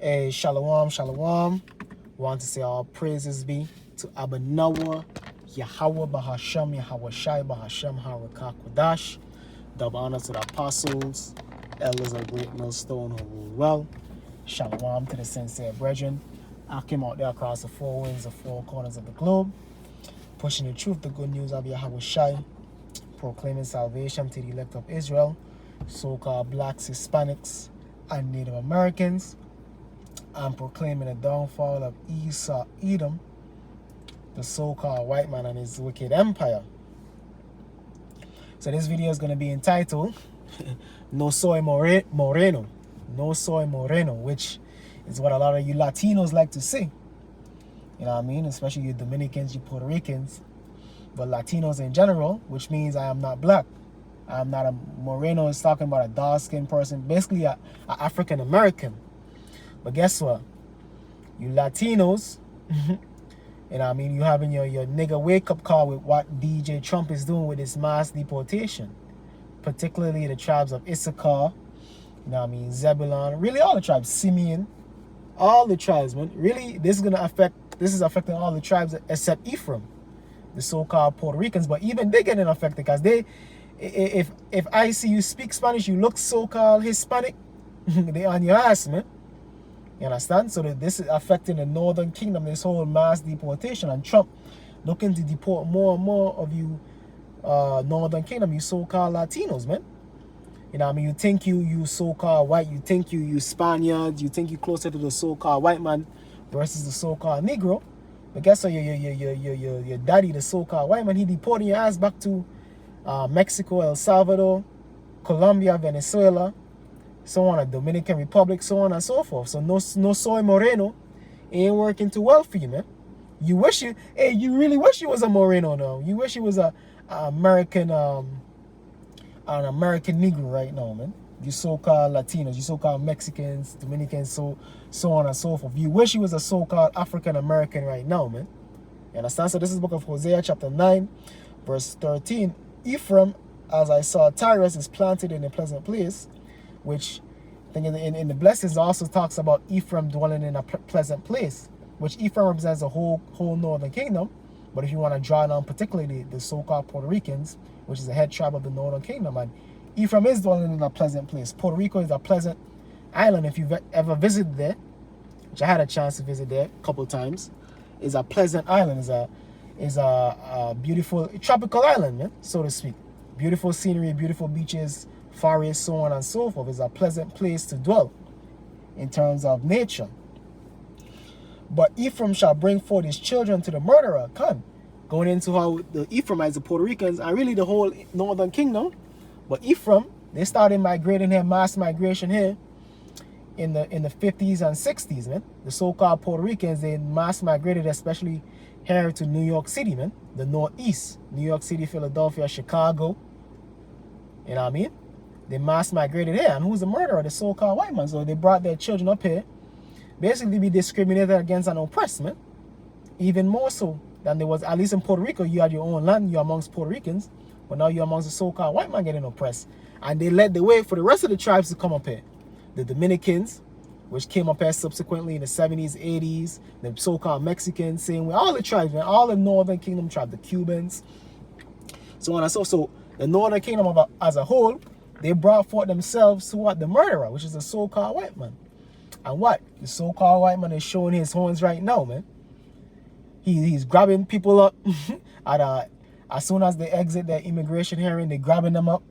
Hey, shalom, shalom. Want to say all praises be to Abanawa, Yahweh Bahasham, Yahweh Shai Bahasham, Harakak Wadash. Double honor to the apostles, elders of Great Millstone who rule well. Shalom to the sincere brethren. I came out there across the four winds, the four corners of the globe, pushing the truth, the good news of Yahweh Shai, proclaiming salvation to the elect of Israel, so-called blacks, Hispanics, and Native Americans. I'm proclaiming the downfall of Esau, Edom, the so-called white man and his wicked empire. So this video is going to be entitled No Soy Moreno. No Soy Moreno, which is what a lot of you Latinos like to say. You know what I mean? Especially you Dominicans, you Puerto Ricans, but Latinos in general, which means I am not black. I'm not a Moreno. Is talking about a dark-skinned person, basically a African American. But guess what? You Latinos, you know what I mean? You having your nigga wake-up call with what DJ Trump is doing with his mass deportation. Particularly the tribes of Issachar, you know what I mean? Zebulon, really all the tribes, Simeon, all the tribes, man. Really, this is affecting all the tribes except Ephraim, the so-called Puerto Ricans. But even they getting affected because if I see you speak Spanish, you look so-called Hispanic, they on your ass, man. You understand? So this is affecting the Northern Kingdom, this whole mass deportation, and Trump looking to deport more and more of you Northern Kingdom, you so-called Latinos, man. You know what I mean? You think you so-called white, you think you Spaniards, you think you closer to the so-called white man versus the so-called Negro. But guess what? Your daddy, the so-called white man, he deporting your ass back to Mexico, El Salvador, Colombia, Venezuela, so on, a Dominican Republic, so on and so forth. So no Soy Moreno ain't working too well for you, man. You really wish you was a Moreno now. You wish you was an American Negro right now, man. You so-called Latinos, you so-called Mexicans, Dominicans, so on and so forth. You wish you was a so-called African American right now, man. You understand? So this is the book of Hosea, chapter 9, verse 13. Ephraim, as I saw, Tyrus is planted in a pleasant place, which I think in the blessings also talks about Ephraim dwelling in a pleasant place, which Ephraim represents the whole Northern Kingdom. But if you want to draw down particularly the so-called Puerto Ricans, which is the head tribe of the Northern Kingdom, and Ephraim is dwelling in a pleasant place. Puerto Rico is a pleasant island. If you've ever visited there, which I had a chance to visit there a couple of times, is a pleasant island. Is a beautiful tropical island, man, so to speak. Beautiful scenery, beautiful beaches, forests, so on and so forth. Is a pleasant place to dwell in terms of nature. But Ephraim shall bring forth his children to the murderer. Going into how the Ephraimites, the Puerto Ricans, and really the whole Northern Kingdom. But Ephraim, they started migrating here, mass migration here in the 50s and 60s, man. The so-called Puerto Ricans, they mass migrated, especially here to New York City, man. The Northeast. New York City, Philadelphia, Chicago. You know what I mean? They mass migrated here. And who's the murderer? The so-called white man. So they brought their children up here, basically be discriminated against and oppressed, man. Even more so than there was, at least in Puerto Rico, you had your own land, you're amongst Puerto Ricans, but now you're amongst the so-called white man getting oppressed. And they led the way for the rest of the tribes to come up here. The Dominicans, which came up here subsequently in the 70s, 80s, the so-called Mexicans, same way, all the tribes, man, all the Northern Kingdom tribes, the Cubans, so on and so. So the Northern Kingdom as a whole, they brought forth themselves to what? The murderer, which is the so-called white man. And what? The so-called white man is showing his horns right now, man. He's grabbing people up as soon as they exit their immigration hearing, they grabbing them up.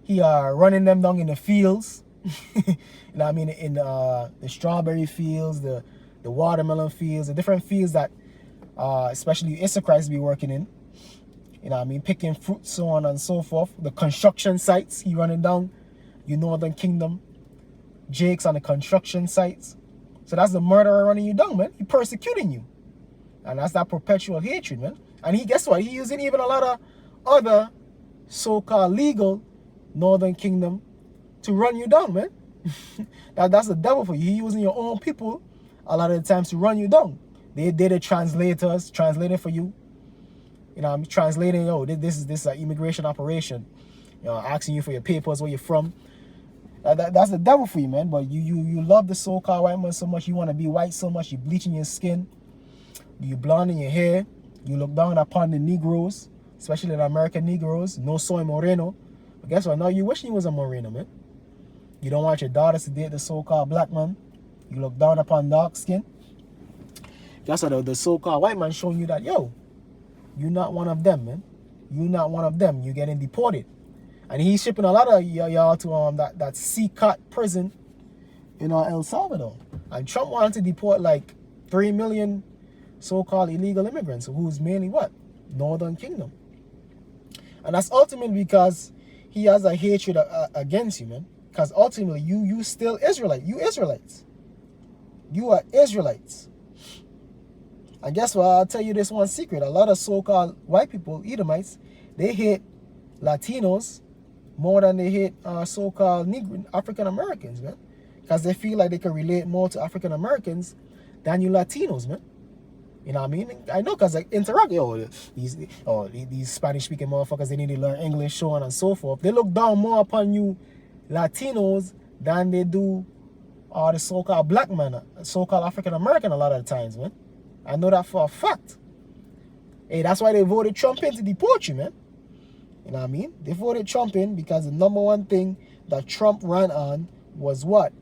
He running them down in the fields. You know what I mean? In the strawberry fields, the watermelon fields, the different fields that especially Issachar be working in. You know what I mean? Picking fruits, so on and so forth. The construction sites, he running down your Northern Kingdom Jakes on the construction sites. So that's the murderer running you down, man. He persecuting you. And that's that perpetual hatred, man. And guess what? He using even a lot of other so-called legal Northern Kingdom to run you down, man. That's the devil for you. He using your own people a lot of the times to run you down. They the translators, translating for you. You know, I'm translating, this is immigration operation. You know, asking you for your papers, where you're from. That's the devil for you, man. But you love the so-called white man so much. You want to be white so much. You bleaching your skin. You blonde in your hair. You look down upon the Negroes, especially the American Negroes. No Soy Moreno. But guess what? Now you wishing you was a Moreno, man. You don't want your daughters to date the so-called black man. You look down upon dark skin. Guess what? The so-called white man showing you that, yo, you're not one of them, man. You're not one of them. You're getting deported. And he's shipping a lot of y'all to that C-Cut prison in El Salvador. And Trump wanted to deport like 3 million so-called illegal immigrants, who's mainly what? Northern Kingdom. And that's ultimately because he has a hatred against you, man. Because ultimately, you still Israelite. You Israelites. You are Israelites. And guess what? I'll tell you this one secret. A lot of so-called white people, Edomites, they hate Latinos more than they hate so-called African Americans, man. Because they feel like they can relate more to African Americans than you Latinos, man. You know what I mean? I know, because like interact, these Spanish-speaking motherfuckers, they need to learn English, so on and so forth. They look down more upon you Latinos than they do the so-called black man, so-called African American a lot of the times, man. I know that for a fact. Hey, that's why they voted Trump in to deport you, man. You know what I mean? They voted Trump in because the number one thing that Trump ran on was what?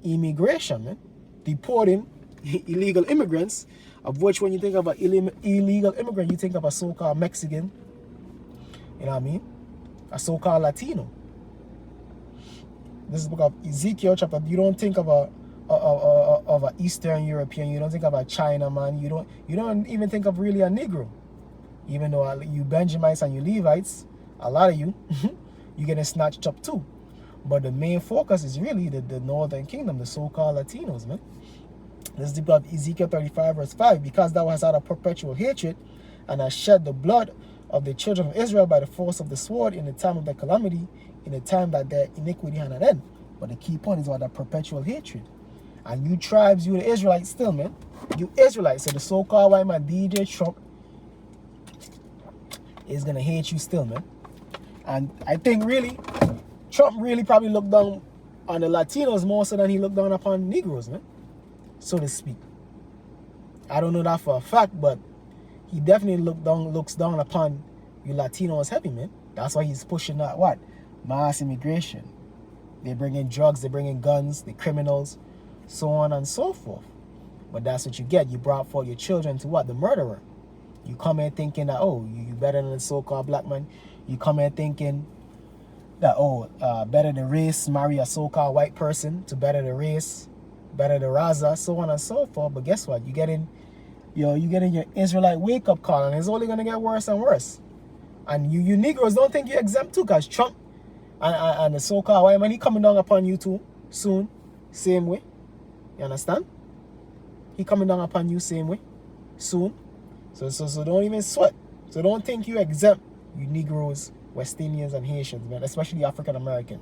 Immigration, man. Deporting illegal immigrants, of which when you think of an illegal immigrant, you think of a so-called Mexican. You know what I mean? A so-called Latino. This is the book of Ezekiel chapter. You don't think of an Eastern European. You don't think of a Chinaman. You don't even think of really a Negro. Even though you Benjamites and you Levites, a lot of you, you getting snatched up too. But the main focus is really the Northern Kingdom, the so-called Latinos, man. This is the book of Ezekiel 35 verse 5. Because thou hast had a perpetual hatred and hast shed the blood of the children of Israel by the force of the sword in the time of their calamity, in the time that their iniquity had an end. But the key point is what that perpetual hatred. And you tribes, you the Israelites still, man. You Israelites. So the so-called white man DJ Trump is going to hate you still, man. And I think really, Trump really probably looked down on the Latinos more so than he looked down upon Negroes, man. So to speak. I don't know that for a fact, but he definitely looks down upon you Latinos heavy, man. That's why he's pushing that, what? Mass immigration. They bring in drugs, they bring in guns, the criminals, so on and so forth. But that's what you get. You brought forth your children to what? The murderer. You come in thinking that, oh, you better than the so-called black man. You come in thinking that, oh, better the race, marry a so-called white person to better the race, better the Raza, so on and so forth. But guess what? You get in your Israelite wake-up call, and it's only going to get worse and worse. And you Negroes don't think you're exempt too, because Trump and the so-called white man, he coming down upon you too, soon, same way. You understand? He coming down upon you same way, soon. So don't even sweat. So don't think you exempt, you Negroes, West Indians, and Haitians, man, especially African Americans.